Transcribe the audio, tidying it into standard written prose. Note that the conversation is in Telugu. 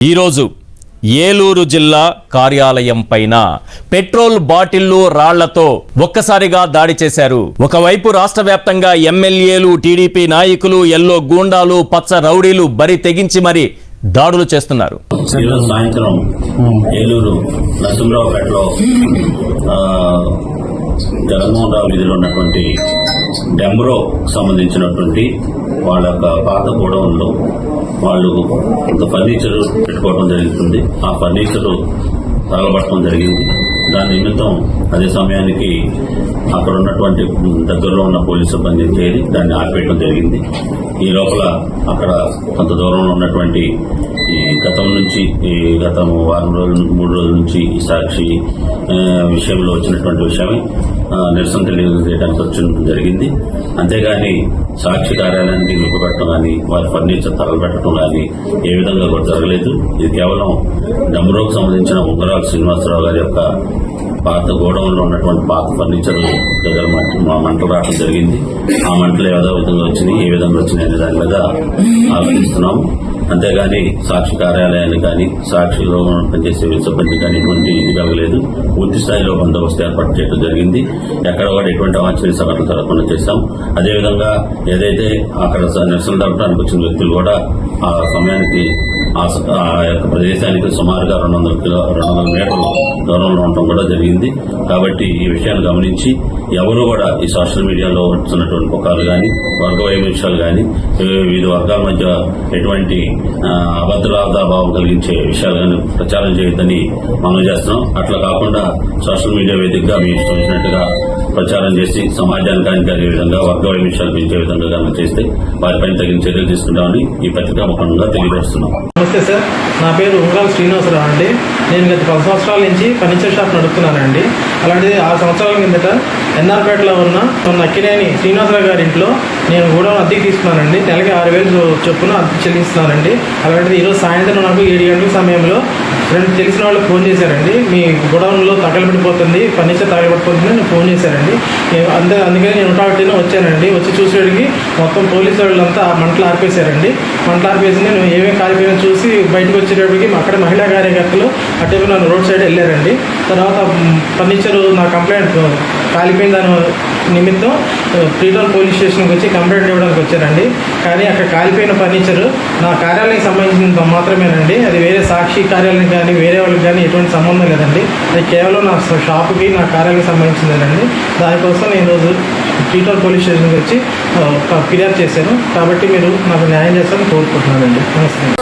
ఈరోజు ఏలూరు జిల్లా కార్యాలయం పైన పెట్రోల్ బాటిళ్లు రాళ్లతో ఒక్కసారిగా దాడి చేశారు. ఒకవైపు రాష్ట్ర వ్యాప్తంగా ఎమ్మెల్యేలు, టీడీపీ నాయకులు, ఎల్లో గూండాలు, పచ్చ రౌడీలు బరి తెగించి మరి దాడులు చేస్తున్నారు. సాయంత్రం ఏలూరు నరసింహరావుపేటలో జగన్మోహన్ రావు వీధిలో ఉన్నటువంటి డెంబ్రో సంబంధించినటువంటి వాళ్ళ పాత గోడౌన్లో వాళ్ళు కొంత ఫర్నిచర్ పెట్టుకోవడం జరుగుతుంది. ఆ ఫర్నిచర్ తగలబట్టడం జరిగింది. దాని నిమిత్తం అదే సమయానికి అక్కడ ఉన్నటువంటి దగ్గరలో ఉన్న పోలీసు సిబ్బంది చేరి దాన్ని ఆపేయడం జరిగింది. ఈ లోపల అక్కడ కొంత దూరంలో ఉన్నటువంటి గత వారం రోజులు 3 రోజుల నుంచి ఈ సాక్షి విషయంలో వచ్చినటువంటి విషయమే నిరసన తెలియజేయడానికి వచ్చి జరిగింది. అంతేగాని సాక్షి కార్యాలయానికి నిలుపుపెట్టడం కానీ వారి ఫర్నిచర్ తగలబెట్టడం కానీ ఏ విధంగా కూడా జరగలేదు. ఇది కేవలం డెంబ్రోకు సంబంధించిన ఉంగరాల శ్రీనివాసరావు గారి యొక్క పాత గోడౌన్లో ఉన్నటువంటి పాత ఫర్నిచర్ దగ్గర మంటలు రావడం జరిగింది. ఆ మంటలు ఏదో విధంగా వచ్చినాయి, ఏ విధంగా వచ్చినాయి అనే దాని మీద ఆలోచిస్తున్నాము. అంతేగాని సాక్షి కార్యాలయాన్ని కానీ సాక్షిలో పనిచేసే సిబ్బంది కానీ ఎటువంటి ఇది కలగలేదు. పూర్తి స్థాయిలో బందోబస్తు ఏర్పాటు చేయడం జరిగింది. ఎక్కడ కూడా ఎటువంటి అవాంఛనీయ సంఘటనలు జరగకుండా చేశాం. అదేవిధంగా ఏదైతే అక్కడ నిరసన జరపడానికి వచ్చిన వ్యక్తులు కూడా ఆ సమయానికి ఆ యొక్క ప్రదేశానికి సుమారుగా 200 మీటర్ల దూరంలో ఉండటం కూడా జరిగింది. కాబట్టి ఈ విషయాన్ని గమనించి ఎవరు కూడా ఈ సోషల్ మీడియాలో వస్తున్నటువంటి పుకార్లు కానీ వర్గ వైవిధ్యాలు కానీ వివిధ వర్గాల మధ్య ఎటువంటి అభద్రతాభావం కలిగించే విషయాలు కానీ ప్రచారం చేయొద్దని మనం చేస్తున్నాం. అట్లా కాకుండా సోషల్ మీడియా వేదికగా మీ ఇష్టం వచ్చినట్టుగా ప్రచారం చేసి సమాజానికి హానికరే విధంగా వర్గ వైవిధ్యాలు పెంచే విధంగా కనుక చేస్తే వారిపైన తగిన చర్యలు తీసుకుంటామని ఈ పత్రికా ముఖంగా తెలియజేస్తున్నాం. నమస్తే సార్, నా పేరు ఉంగరాల శ్రీనివాసరావు అండి. నేను గత 10 సంవత్సరాల నుంచి ఫర్నిచర్ షాప్ నడుపుతున్నానండి. అలాంటిది 6 సంవత్సరాల కిందట ఎన్ఆర్పేటలో ఉన్న నక్కినేని శ్రీనివాసరావు గారి ఇంట్లో నేను కూడా అద్దెకి తీసుకున్నానండి. నెలకి 6,000 చొప్పున అద్దె చెల్లిస్తున్నానండి. అలాంటిది ఈరోజు సాయంత్రం నాకు 7 గంటల సమయంలో ఫ్రెండ్ తెలిసిన వాళ్ళు ఫోన్ చేశారండి. మీ గోడౌన్లో తగలబడిపోతుంది, ఫర్నిచర్ తగలబడిపోతుంది అని ఫోన్ చేశారండి. అందుకని నేను ఉంటాబట్టిన వచ్చానండి. వచ్చి చూసేటికి మొత్తం పోలీసు వాళ్ళంతా మంటలు ఆర్పేశారండి. మంటలు ఆర్పేసి నేను ఏమేమి కాలిపోయినా చూసి బయటకు వచ్చేటప్పటికి అక్కడ మహిళా కార్యకర్తలు అటు నన్ను రోడ్ సైడ్ వెళ్ళారండి. తర్వాత ఫర్నిచర్ నా కంప్లైంట్ కాలిపోయిన దాని నిమిత్తం ఫ్రీటౌన్ పోలీస్ స్టేషన్కి వచ్చి కంప్లైంట్ ఇవ్వడానికి వచ్చారండి. కానీ అక్కడ కాలిపోయిన ఫర్నిచర్ నా కార్యాలయానికి సంబంధించినంత మాత్రమేనండి. అది వేరే సాక్షి కార్యాలయం కానీ వేరే వాళ్ళకి కానీ ఎటువంటి సంబంధం లేదండి. అది కేవలం నా షాపుకి నా కార్యాలయానికి సంబంధించిందేనండి. దానికోసం నేను ఈరోజు ఫ్రీటౌన్ పోలీస్ స్టేషన్కి వచ్చి ఫిర్యాదు చేశాను. కాబట్టి మీరు నాకు న్యాయం చేస్తారని కోరుకుంటున్నానండి. నమస్తే.